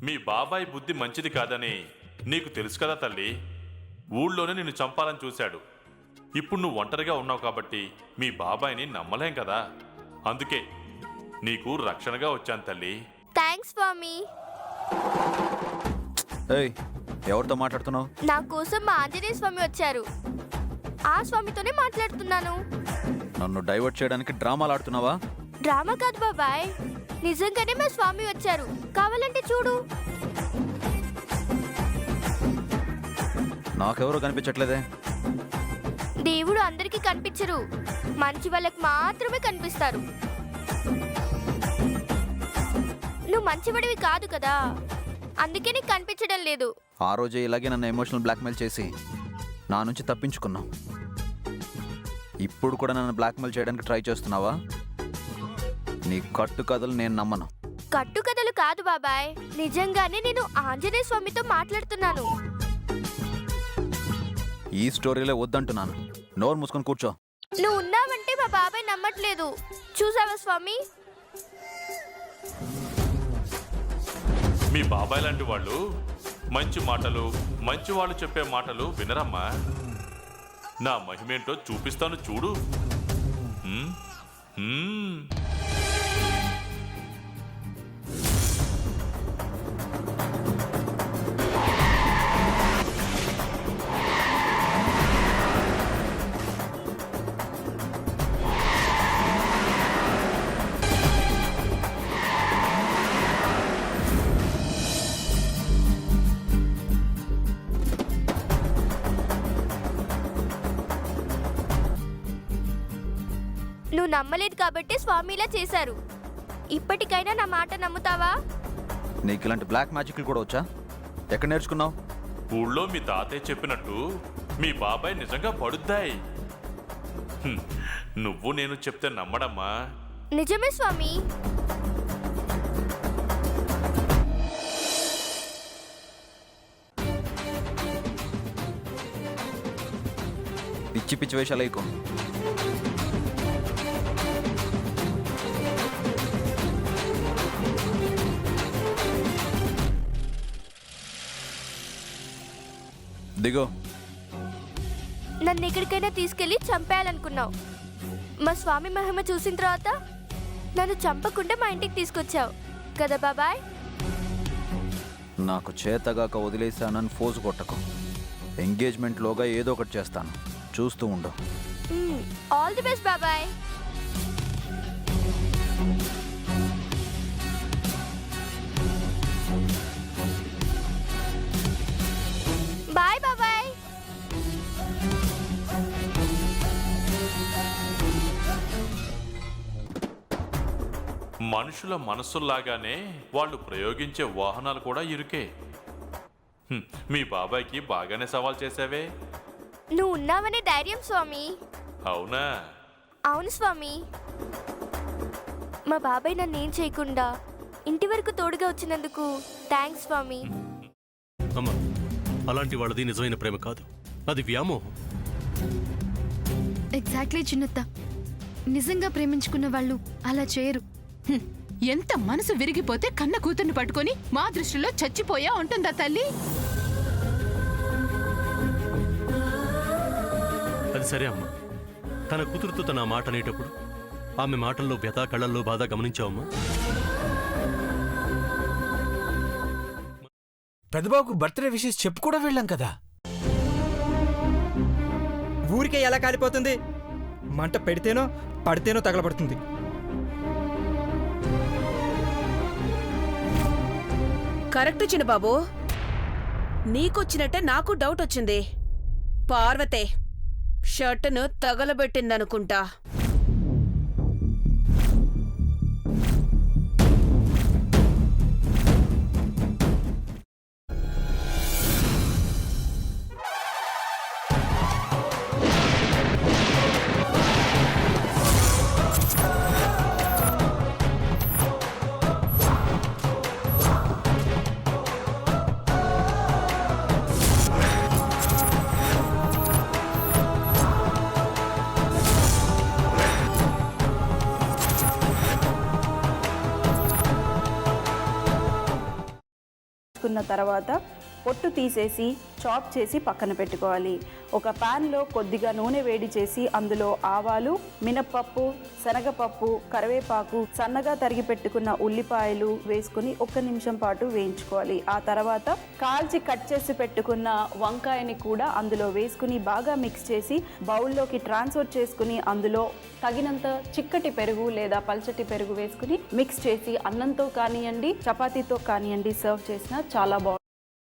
మీ బాబాయ్ బుద్ధి మంచిది కాదని నీకు తెలుసు కదా తల్లి. ఊళ్ళోనే నిన్ను చంపాలని చూశాడు. ఇప్పుడు నువ్వు ఒంటరిగా ఉన్నావు కాబట్టి మీ బాబాయ్ని నమ్మలేం కదా. అందుకే నీకు రక్షణగా వచ్చాను తల్లి. థ్యాంక్స్ స్వామి. ఏయ్, ఎవరితో మాట్లాడుతున్నావు? నా కోసం మా ఆంజనేయ స్వామి వచ్చారు. ఆ స్వామితోనే మాట్లాడుతున్నాను. నన్ను డైవర్ట్ చేయడానికి డ్రామాలు ఆడుతున్నావా? డ్రామా కాదు బాబాయ్, నిజంగానే మా స్వామి వచ్చారు. కావాలంటే చూడు. నాకెవరో కనిపించట్లేదే. దేవుడు అందరికీ కనిపించరు, మంచి వాళ్ళకి మాత్రమే కనిపిస్తారు. నువ్వు మంచివాడివి కాదు కదా, అందుకే నీకు కనిపించడం లేదు. ఆ రోజే ఇలాగే నన్ను ఎమోషనల్ బ్లాక్మెయిల్ చేసి నా నుంచి తప్పించుకున్నావు. ఇప్పుడు కూడా నన్ను బ్లాక్మెయిల్ చేయడానికి ట్రై చేస్తున్నావా? నీ కట్టు కథలు నేను నమ్మను. కట్టుకథలు కాదు బాబాయ్, నిజంగానే నేను ఆంజనేయ స్వామితో మాట్లాడుతున్నాను. ఈ స్టోరీలే వద్దంటున్నాను. నోరు మూసుకొని కూర్చో. నువ్వు ఉన్నావంటే మా బాబాయ్ నమ్మట్లేదు. చూసావా స్వామి? మీ బాబాయ్ లాంటి వాళ్ళు మంచి మాటలు, మంచి వాళ్ళు చెప్పే మాటలు వినరమ్మా. నా మహిమేంటో చూపిస్తాను చూడు. హ్మ్? హ్మ్. నువ్వు నమ్మలేదు కాబట్టి స్వామి ఇలా చేశారు. ఇప్పటికైనా నా మాట నమ్ముతావా? నీకు ఇలాంటి బ్లాక్ మ్యాజిక్లు కూడా వచ్చా? ఎక్కడ నేర్చుకున్నావు? ఊళ్ళో మీ తాతయ్య చెప్పినట్టు మీ బాబాయ్ నిజంగా పడుద్దాయి. నువ్వు నేను చెప్తే నమ్మడమ్మా. నిజమే స్వామి. పిచ్చి పిచ్చి వేషాలు వేయకు. దిగో. నన్ను ఎక్కడికైనా తీసుకెళ్లి చంపేయాలనుకున్నావు. మా స్వామి మహిమ చూసిన తర్వాత నన్ను చంపకుండా మా ఇంటికి తీసుకొచ్చావు కదా బాబాయ్. నాకు చేతగాక వదిలేశానని ఫోజు కొట్టకు. ఎంగేజ్మెంట్లోగా ఏదో ఒకటి చేస్తాను, చూస్తూ ఉండు. ఆల్ ది బెస్ట్ బాబాయ్. బాయ్ బాబాయ్. మనుషుల మనస్సుల్లాగానే వాళ్ళు ప్రయోగించే వాహనాలు కూడా ఇరుకే. మీ బాబాయ్కి బాగానే సవాల్ చేసావే. నువ్వు ఉన్నావనే ధైర్యం స్వామి. అవునా? అవును స్వామి. మా బాబాయ్ నన్ను ఏం చేయకుండా ఇంటి వరకు తోడుగా వచ్చినందుకు థ్యాంక్స్ స్వామి. అమ్మా, అలాంటి వాళ్ళది నిజమైన ప్రేమ కాదు, అది వ్యామోహం. ఎగ్జాక్ట్లీ చిన్నత్త. నిజంగా ప్రేమించుకున్న వాళ్ళు అలా చేయరు. ఎంత మనసు విరిగిపోతే కన్న కూతుర్ని పట్టుకొని మా దృష్టిలో చచ్చిపోయా ఉంటుందా తల్లి? అది సరే అమ్మా, తన కూతురుతో తన మాట అనేటప్పుడు ఆమె మాటల్లో వ్యథ, కళ్ళల్లో బాధ గమనించావమ్మా? పెద్దబాబుకు బర్త్డే విషెస్ చెప్పు కూడా వెళ్ళాం కదా. ఊరికే ఎలా కాలిపోతుంది? మంట పెడితేనో పడితేనో తగలబడుతుంది. కరెక్ట్ చిన్నబాబు, నీకొచ్చినట్టే నాకు డౌట్ వచ్చింది. పార్వతే షర్టును తగలబెట్టిందనుకుంటా. వేసుకున్న తర్వాత పొట్టు తీసేసి చాప్ చేసి పక్కన పెట్టుకోవాలి. ఒక ప్యాన్లో కొద్దిగా నూనె వేడి చేసి అందులో ఆవాలు, మినప్పప్పు, శనగపప్పు, కరివేపాకు, సన్నగా తరిగి పెట్టుకున్న ఉల్లిపాయలు వేసుకుని 1 నిమిషం పాటు వేయించుకోవాలి. ఆ తర్వాత కాల్చి కట్ చేసి పెట్టుకున్న వంకాయని కూడా అందులో వేసుకుని బాగా మిక్స్ చేసి బౌల్లోకి ట్రాన్స్ఫర్ చేసుకుని అందులో తగినంత చిక్కటి పెరుగు లేదా పల్చటి పెరుగు వేసుకుని మిక్స్ చేసి అన్నంతో కానివ్వండి, చపాతీతో కానివ్వండి సర్వ్ చేసినా చాలా బాగుంటుంది.